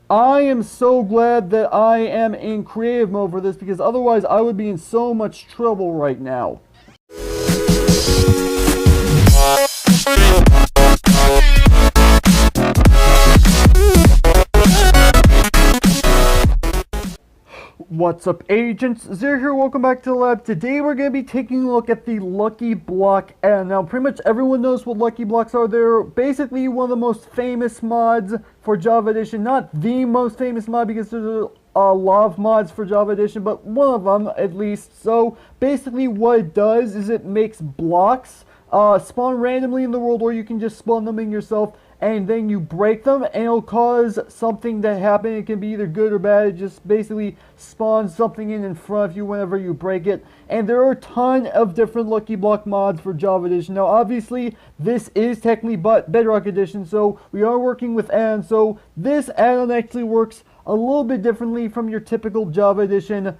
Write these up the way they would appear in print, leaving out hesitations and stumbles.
I am so glad that I am in creative mode for this, because otherwise I would be in so much trouble right now. What's up, agents? Zer here, welcome back to the lab. Today we're going to be taking a look at the Lucky Block add-on. Now, pretty much everyone knows what Lucky Blocks are. They're basically one of the most famous mods for Java Edition. Not the most famous mod, because there's a lot of mods for Java Edition, but one of them at least. So basically what it does is it makes blocks spawn randomly in the world, or you can just spawn them in yourself, and then you break them, and it'll cause something to happen. It can be either good or bad. It just basically spawns something in front of you whenever you break it. And there are a ton of different Lucky Block mods for Java Edition. Now, obviously, this is technically Bedrock Edition, so we are working with add-ons. So this add-on actually works a little bit differently from your typical Java Edition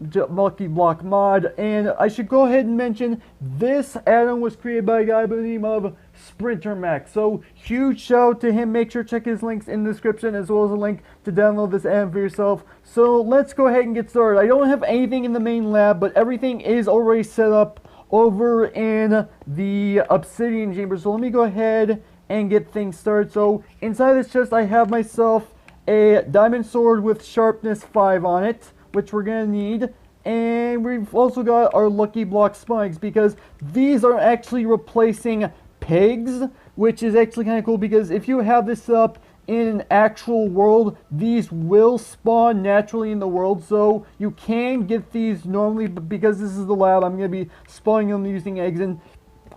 Lucky Block mod. And I should go ahead and mention this add-on was created by a guy by the name of Sprinter Max. So huge shout out to him. Make sure to check his links in the description, as well as a link to download this add-on for yourself. So let's go ahead and get started. I don't have anything in the main lab, but everything is already set up over in the Obsidian Chamber. So let me go ahead and get things started. So inside this chest I have myself a diamond sword with sharpness 5 on it, which we're going to need. And we've also got our Lucky Block spikes, because these are actually replacing pigs, which is actually kind of cool, because if you have this up in an actual world, these will spawn naturally in the world. So you can get these normally, but because this is the lab, I'm going to be spawning them using eggs. And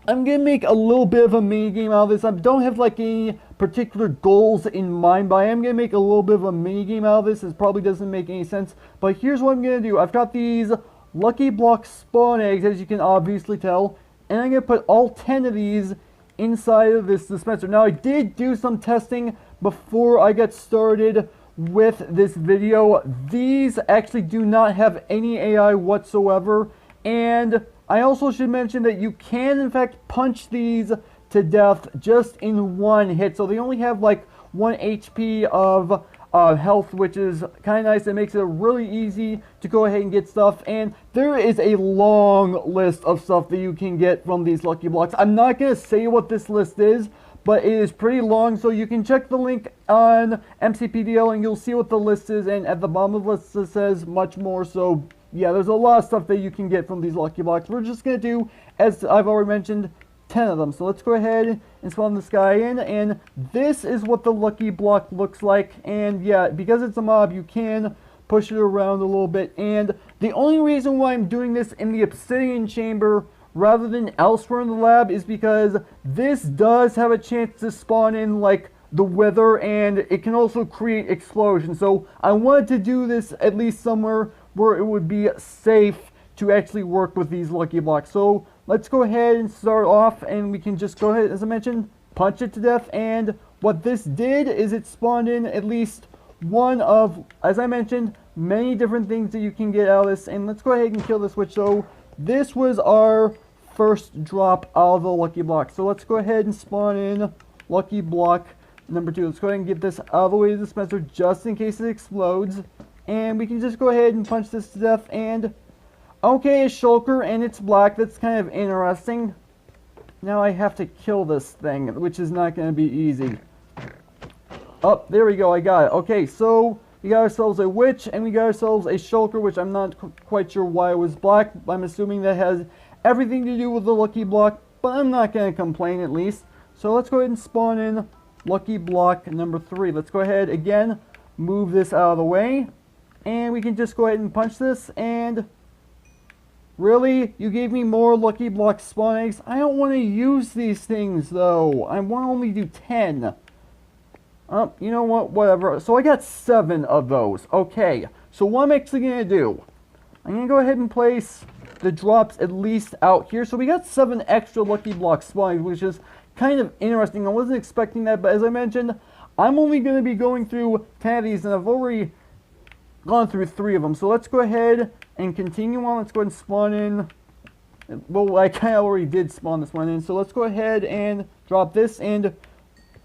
I'm going to make a little bit of a mini game out of this. I don't have like any particular goals in mind, but I am going to make a little bit of a mini game out of this. It probably doesn't make any sense, but here's what I'm going to do. I've got these Lucky Block spawn eggs, as you can obviously tell, and I'm going to put all 10 of these inside of this dispenser. Now, I did do some testing before I got started with this video. These actually do not have any AI whatsoever, and I also should mention that you can in fact punch these to death just in one hit. So they only have like 1 HP of health, which is kind of nice. It makes it really easy to go ahead and get stuff. And there is a long list of stuff that you can get from these Lucky Blocks. I'm not going to say what this list is, but it is pretty long. So you can check the link on MCPDL and you'll see what the list is. And at the bottom of the list it says much more. So yeah, there's a lot of stuff that you can get from these Lucky Blocks. We're just going to do, as I've already mentioned, 10 of them. So let's go ahead and spawn this guy in, and this is what the Lucky Block looks like. And yeah, because it's a mob, you can push it around a little bit. And the only reason why I'm doing this in the Obsidian Chamber rather than elsewhere in the lab is because this does have a chance to spawn in like the Wither, and it can also create explosions. So I wanted to do this at least somewhere where it would be safe to actually work with these Lucky Blocks. So let's go ahead and start off, and we can just go ahead, as I mentioned, punch it to death. And what this did is it spawned in at least one of, as I mentioned, many different things that you can get out of this. And let's go ahead and kill this witch. So this was our first drop out of the Lucky Block. So let's go ahead and spawn in Lucky Block number 2. Let's go ahead and get this out of the way to the dispenser just in case it explodes. And we can just go ahead and punch this to death. And okay, a shulker, and it's black. That's kind of interesting. Now I have to kill this thing, which is not going to be easy. Oh, there we go. I got it. Okay, so we got ourselves a witch, and we got ourselves a shulker, which I'm not quite sure why it was black. I'm assuming that has everything to do with the Lucky Block, but I'm not going to complain at least. So let's go ahead and spawn in Lucky Block number 3. Let's go ahead again, move this out of the way. And we can just go ahead and punch this. And really, you gave me more Lucky Block spawn eggs? I don't want to use these things though. I want to only do 10. You know what? Whatever. So I got 7 of those. Okay. So what I'm actually going to do, I'm going to go ahead and place the drops at least out here. So we got 7 extra Lucky Block spawn eggs, which is kind of interesting. I wasn't expecting that, but as I mentioned, I'm only going to be going through 10 of these, and I've already gone through 3 of them. So let's go ahead and continue on. Let's go ahead and spawn in. Well, I kind of already did spawn this one in. So let's go ahead and drop this. And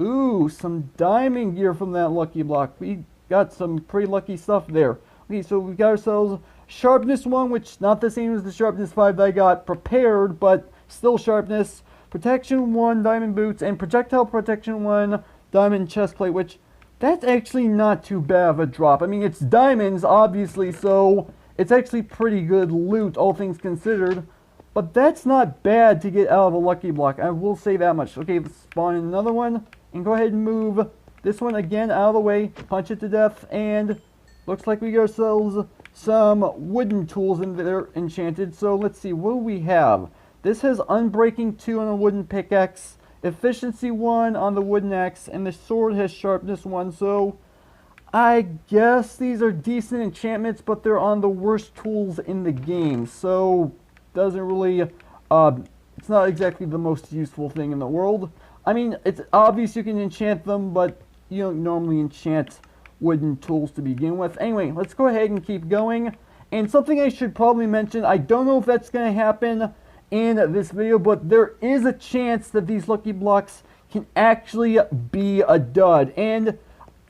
Ooh, some diamond gear from that lucky block. We got some pretty lucky stuff there. Okay, so we got ourselves sharpness 1, which not the same as the sharpness 5 that I got prepared, but still sharpness. Protection 1, diamond boots, and projectile protection 1, diamond chest plate, which that's actually not too bad of a drop. I mean, it's diamonds, obviously, so it's actually pretty good loot, all things considered. But that's not bad to get out of a lucky block. I will say that much. Okay, let's spawn in another one. And go ahead and move this one again out of the way. Punch it to death. And looks like we got ourselves some wooden tools in there enchanted. So let's see. What do we have? This has Unbreaking 2 on a wooden pickaxe. Efficiency 1 on the wooden axe. And the sword has Sharpness 1. So I guess these are decent enchantments, but they're on the worst tools in the game. So doesn't really, it's not exactly the most useful thing in the world. I mean, it's obvious you can enchant them, but you don't normally enchant wooden tools to begin with. Anyway, let's go ahead and keep going. And something I should probably mention, I don't know if that's going to happen in this video, but there is a chance that these lucky blocks can actually be a dud. And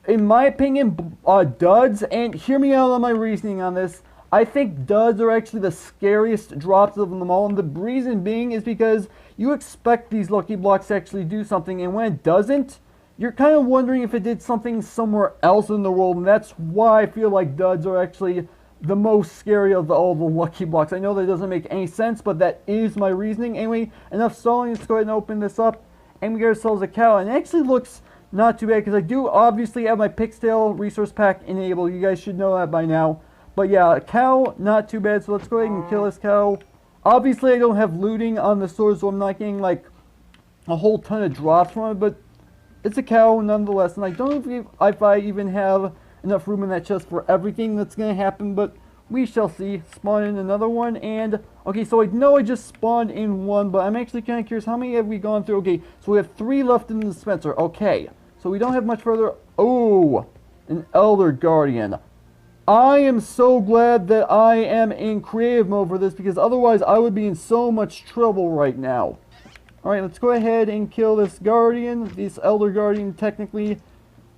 in my opinion, duds, and hear me out on my reasoning on this, I think duds are actually the scariest drops of them all, and the reason being is because you expect these lucky blocks to actually do something, and when it doesn't, you're kind of wondering if it did something somewhere else in the world, and that's why I feel like duds are actually the most scary of all the lucky blocks. I know that doesn't make any sense, but that is my reasoning. Anyway, enough stalling, let's go ahead and open this up, and we get ourselves a cow, and it actually looks not too bad, because I do obviously have my Pigtail resource pack enabled. You guys should know that by now. But yeah, a cow, not too bad, so let's go ahead and kill this cow. Obviously, I don't have looting on the sword, so I'm not getting, like, a whole ton of drops from it, but it's a cow nonetheless. And I don't know if I even have enough room in that chest for everything that's going to happen, but we shall see. Spawn in another one, and okay, so I know I just spawned in one, but I'm actually kind of curious, how many have we gone through? Okay, so we have 3 left in the dispenser. Okay, so we don't have much further. Oh, an Elder Guardian. I am so glad that I am in creative mode for this, because otherwise I would be in so much trouble right now. Alright, let's go ahead and kill this Guardian, this Elder Guardian technically.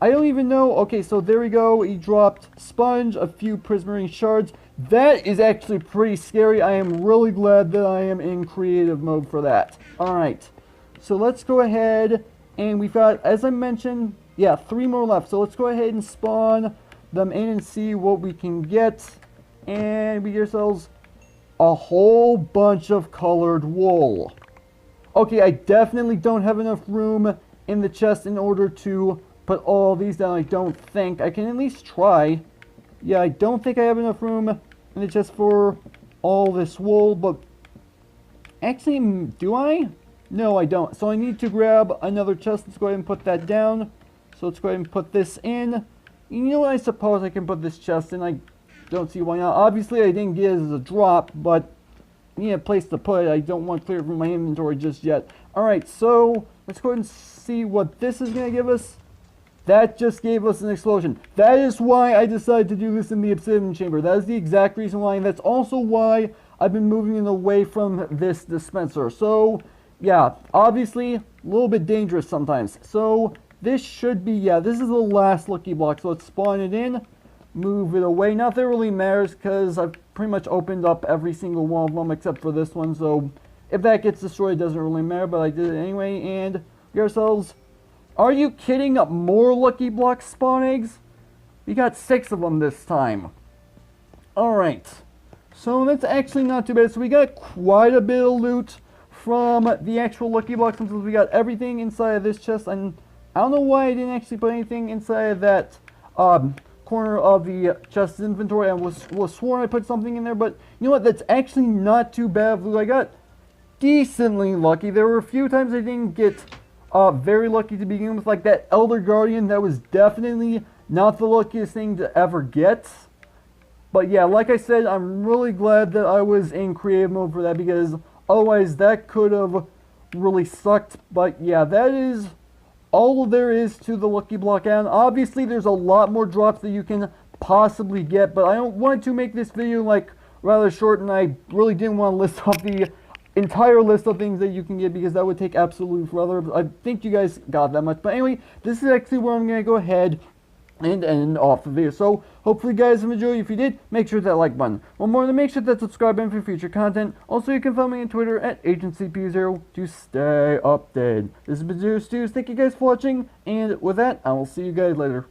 I don't even know. Okay, so there we go. He dropped Sponge, a few Prismarine Shards. That is actually pretty scary. I am really glad that I am in creative mode for that. Alright, so let's go ahead, and we've got, as I mentioned, yeah, 3 more left. So let's go ahead and spawn them in and see what we can get, and we get ourselves a whole bunch of colored wool. Okay, I definitely don't have enough room in the chest in order to put all these down. I don't think. I can at least try. Yeah, I don't think I have enough room in the chest for all this wool, but actually, do I? No, I don't. So I need to grab another chest. Let's go ahead and put that down. So let's go ahead and put this in. You know what, I suppose I can put this chest in. I don't see why not. Obviously, I didn't get it as a drop, but I need a place to put it. I don't want to clear it from my inventory just yet. Alright, so let's go ahead and see what this is going to give us. That just gave us an explosion. That is why I decided to do this in the Obsidian Chamber. That is the exact reason why, and that's also why I've been moving it away from this dispenser. So, yeah, obviously, a little bit dangerous sometimes. So this should be, yeah, this is the last lucky block. So let's spawn it in, move it away. Not that it really matters, because I've pretty much opened up every single one of them except for this one. So if that gets destroyed, it doesn't really matter, but I did it anyway. And get ourselves, are you kidding, more lucky block spawn eggs? We got 6 of them this time. Alright, so that's actually not too bad. So we got quite a bit of loot from the actual lucky blocks, since we got everything inside of this chest. And I don't know why I didn't actually put anything inside of that corner of the chest's inventory. I was sworn I put something in there, but you know what? That's actually not too bad of loot. I got decently lucky. There were a few times I didn't get very lucky to begin with, like that Elder Guardian. That was definitely not the luckiest thing to ever get. But yeah, like I said, I'm really glad that I was in creative mode for that, because otherwise that could have really sucked. But yeah, that is all there is to the lucky block add-on. Obviously, there's a lot more drops that you can possibly get, but I don't want to make this video like rather short, and I really didn't want to list off the entire list of things that you can get, because that would take absolutely forever. I think you guys got that much. But anyway, this is actually where I'm going to go ahead and end off the video. So hopefully you guys have enjoyed. If you did, make sure to hit that like button. One more, to make sure that subscribe button for future content. Also, you can follow me on Twitter at AgentCP0 to stay updated. This has been Zer0's. Thank you guys for watching, and with that, I will see you guys later.